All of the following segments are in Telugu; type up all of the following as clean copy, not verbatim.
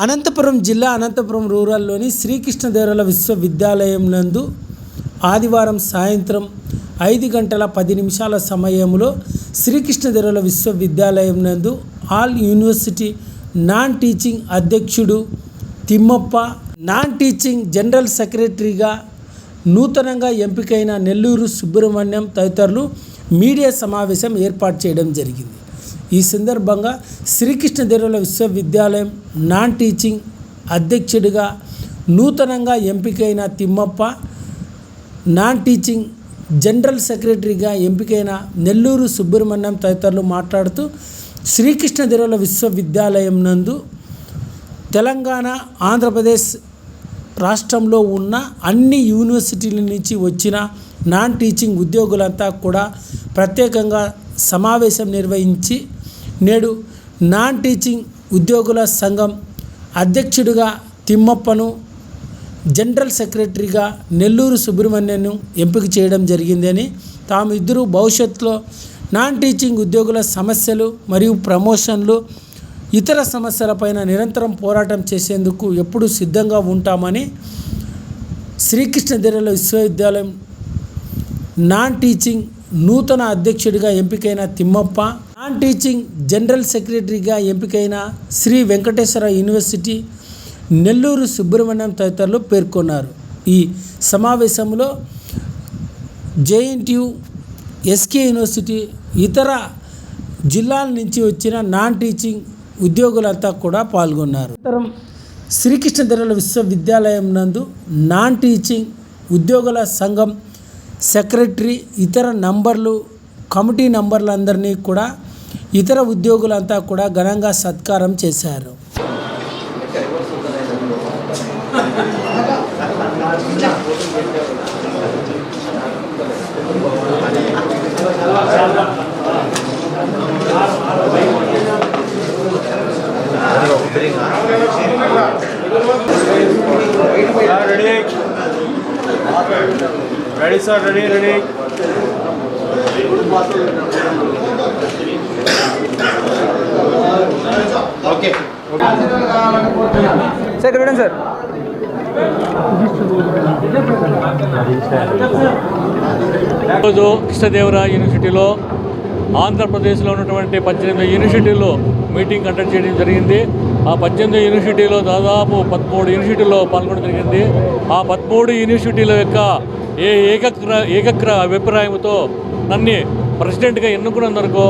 అనంతపురం జిల్లా అనంతపురం రూరల్లోని శ్రీకృష్ణదేవరాయల విశ్వవిద్యాలయం నందు ఆదివారం సాయంత్రం 5:10 సమయంలో శ్రీకృష్ణదేవరాయల విశ్వవిద్యాలయం నందు ఆల్ యూనివర్సిటీ నాన్ టీచింగ్ అధ్యక్షుడు తిమ్మప్ప, నాన్ టీచింగ్ జనరల్ సెక్రటరీగా నూతనంగా ఎంపికైన నెల్లూరు సుబ్రహ్మణ్యం తదితరులు మీడియా సమావేశం ఏర్పాటు చేయడం జరిగింది. ఈ సందర్భంగా శ్రీకృష్ణదేవరాయల విశ్వవిద్యాలయం నాన్ టీచింగ్ అధ్యక్షుడిగా నూతనంగా ఎంపికైన తిమ్మప్ప, నాన్ టీచింగ్ జనరల్ సెక్రటరీగా ఎంపికైన నెల్లూరు సుబ్రహ్మణ్యం తదితరులు మాట్లాడుతూ శ్రీకృష్ణదేవరాయల విశ్వవిద్యాలయం నందు తెలంగాణ, ఆంధ్రప్రదేశ్ రాష్ట్రంలో ఉన్న అన్ని యూనివర్సిటీల నుంచి వచ్చిన నాన్ టీచింగ్ ఉద్యోగులంతా కూడా ప్రత్యేకంగా సమావేశం నిర్వహించి నేడు నాన్ టీచింగ్ ఉద్యోగుల సంఘం అధ్యక్షుడిగా తిమ్మప్పను, జనరల్ సెక్రటరీగా నెల్లూరు సుబ్రహ్మణ్యను ఎంపిక చేయడం జరిగిందని, తాము ఇద్దరు భవిష్యత్తులో నాన్ టీచింగ్ ఉద్యోగుల సమస్యలు మరియు ప్రమోషన్లు, ఇతర సమస్యలపైన నిరంతరం పోరాటం చేసేందుకు ఎప్పుడూ సిద్ధంగా ఉంటామని శ్రీకృష్ణదేవరాయల విశ్వవిద్యాలయం నాన్ టీచింగ్ నూతన అధ్యక్షుడిగా ఎంపికైన తిమ్మప్ప, నాన్ టీచింగ్ జనరల్ సెక్రటరీగా ఎంపికైన శ్రీ వెంకటేశ్వర యూనివర్సిటీ నెల్లూరు సుబ్రహ్మణ్యం తదితరులు పేర్కొన్నారు. ఈ సమావేశంలో జేఎన్టీయు, ఎస్కే యూనివర్సిటీ, ఇతర జిల్లాల నుంచి వచ్చిన నాన్ టీచింగ్ ఉద్యోగులంతా కూడా పాల్గొన్నారు. అనంతరం శ్రీకృష్ణదేవరాయల విశ్వవిద్యాలయం నందు నాన్ టీచింగ్ ఉద్యోగుల సంఘం సెక్రటరీ, ఇతర నంబర్లు, కమిటీ నంబర్లందరినీ కూడా ఇతర ఉద్యోగులంతా కూడా ఘనంగా సత్కారం చేశారు. Ready sir, ready. Okay. Sir, good sir. ఈరోజు కృష్ణదేవరాయ యూనివర్సిటీలో ఆంధ్రప్రదేశ్లో ఉన్నటువంటి 18 యూనివర్సిటీల్లో మీటింగ్ కండక్ట్ చేయడం జరిగింది. ఆ 18 యూనివర్సిటీలో దాదాపు 13 యూనివర్సిటీల్లో పాల్గొనడం జరిగింది. ఆ 13 యూనివర్సిటీల యొక్క ఏకగ్ర అభిప్రాయంతో నన్ను ప్రెసిడెంట్గా ఎన్నుకున్నందుకు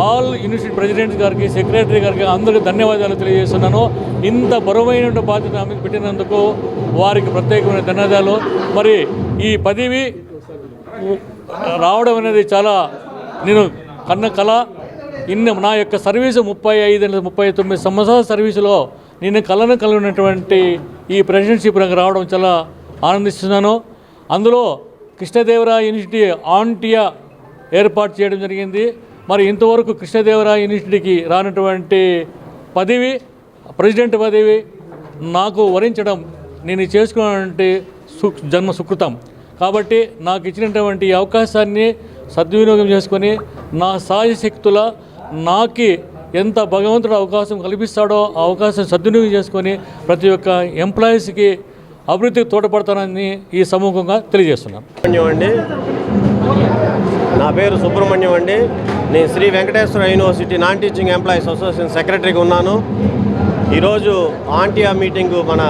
ఆల్ యూనివర్సిటీ ప్రెసిడెంట్ గారికి, సెక్రటరీ గారికి అందరికీ ధన్యవాదాలు తెలియజేస్తున్నాను. ఇంత బరువైన బాధ్యత ఆమెకు పెట్టినందుకు వారికి ప్రత్యేకమైన ధన్యవాదాలు. మరి ఈ పదవి రావడం అనేది చాలా నేను కన్న కళ. నా యొక్క సర్వీసు 35-39 సంవత్సరాల సర్వీసులో నేను కళను కలిగినటువంటి ఈ ప్రెసిడెన్షిప్ నాకు రావడం చాలా ఆనందిస్తున్నాను. అందులో కృష్ణదేవరాయ యూనివర్సిటీ ఆంటియా ఏర్పాటు చేయడం జరిగింది. మరి ఇంతవరకు కృష్ణదేవరాయ యూనివర్సిటీకి రానటువంటి పదవి, ప్రెసిడెంట్ పదవి నాకు వరించడం నేను చేసుకున్నటువంటి జన్మ సుకృతం. కాబట్టి నాకు ఇచ్చినటువంటి అవకాశాన్ని సద్వినియోగం చేసుకొని నా సాయశక్తుల నాకు ఎంత భగవంతుడు అవకాశం కల్పిస్తాడో ఆ అవకాశం సద్వినియోగం చేసుకొని ప్రతి ఒక్క ఎంప్లాయీస్కి అభివృద్ధికి తోడ్పడతానని ఈ సమూహంగా తెలియజేస్తున్నాను. నా పేరు సుబ్రహ్మణ్యం అండి. నేను Sri Venkateswara university non teaching employees association సెక్రటరీగా ఉన్నాను. ఈరోజు ఆంటియా మీటింగు మన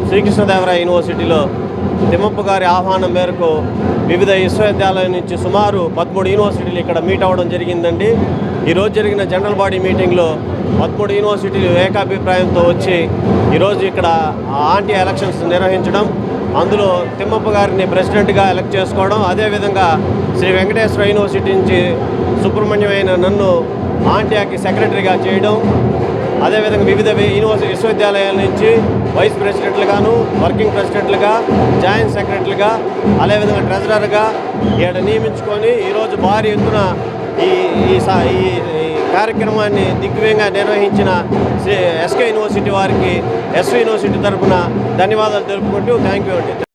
శ్రీకృష్ణదేవరాయ యూనివర్సిటీలో తిమ్మప్ప గారి ఆహ్వానం మేరకు వివిధ విశ్వవిద్యాలయాల నుంచి సుమారు 13 యూనివర్సిటీలు ఇక్కడ మీట్ అవ్వడం జరిగిందండి. ఈరోజు జరిగిన జనరల్ బాడీ మీటింగ్లో 13 యూనివర్సిటీలు ఏకాభిప్రాయంతో వచ్చి ఈరోజు ఇక్కడ ఆంటియా ఎలక్షన్స్ నిర్వహించడం, అందులో తిమ్మప్ప గారిని ప్రెసిడెంట్గా ఎలక్ట్ చేసుకోవడం, అదేవిధంగా శ్రీ వెంకటేశ్వర యూనివర్సిటీ నుంచి సుబ్రహ్మణ్యమైన నన్ను ఆంటియాకి సెక్రటరీగా చేయడం, అదేవిధంగా వివిధ విశ్వవిద్యాలయాల నుంచి వైస్ ప్రెసిడెంట్లుగాను, వర్కింగ్ ప్రెసిడెంట్లుగా, జాయింట్ సెక్రటరీలుగా, అదేవిధంగా ట్రెజరర్గా ఇక్కడ నియమించుకొని ఈరోజు భారీ ఎత్తున ఈ కార్యక్రమాన్ని దిగ్విజయంగా నిర్వహించిన ఎస్కే యూనివర్సిటీ వారికి, ఎస్వి యూనివర్సిటీ తరఫున ధన్యవాదాలు తెలుపుకుంటూ థ్యాంక్ యూ అండి.